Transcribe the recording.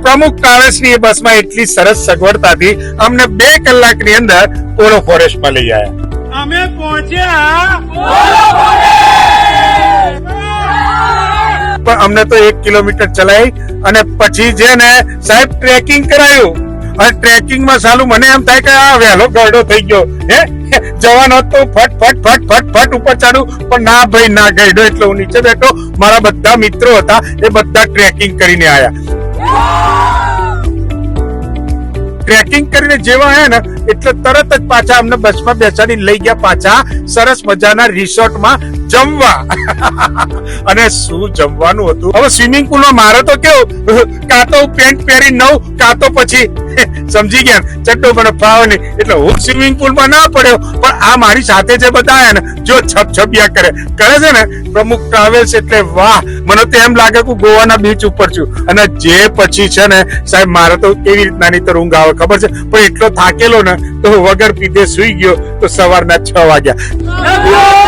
પ્રમુખ ટ્રાવેલ્સની એ બસમાં એટલી સરસ સગવડતાથી અમને 2 કલાકની અંદર પોલો ફોરેસ્ટમાં લઈ આવ્યા. અમે પહોંચ્યા પણ અમને તો 1 કિલોમીટર ચલાવી અને પછી છે ને સાહેબ ટ્રેકિંગ કરાયું. અને ટ્રેકિંગમાં સાલું મને એમ થાય કે આ વહેલો ગરડો થઈ ગયો હે જવાનો તો ફટ ફટ ફટ ફટ ફટ ઉપર ચાડું, પણ ના ભાઈ ના ગયડો એટલે હું નીચે બેઠો. મારા બધા મિત્રો હતા એ બધા ટ્રેકિંગ કરીને આયા. ટ્રેકિંગ કરીને જેવા આયા ને એટલે તરત જ પાછા અમને બસમાં બેસાડી લઈ ગયા પાછા સરસ મજાના રિસોર્ટમાં જમવા. અને શું જમવાનું હતું. હવે સ્વિમિંગ પુલમાં મારે તો કેવું કાં તો પેન્ટ પહેરી નવ કાં તો પછી સમજી ગયા ચટ્ટો પણ ફાવે નહીં એટલે હું સ્વિમિંગ પુલમાં ના પડ્યો. પણ આ મારી સાથે જે બધા આયા ને જો છપછપિયા કરે છે ને પ્રમુખ ટ્રાવેલ્સ એટલે વાહ. મને તો એમ લાગે કે ગોવાના બીચ ઉપર છું. અને જે પછી છે ને સાહેબ મારે તો કેવી રીતના ની તો ઊંઘ આવે ખબર છે, પણ એટલો થાકેલો ને તો વગર પીધે સુઈ ગયો તો સવારના 6 વાગ્યા.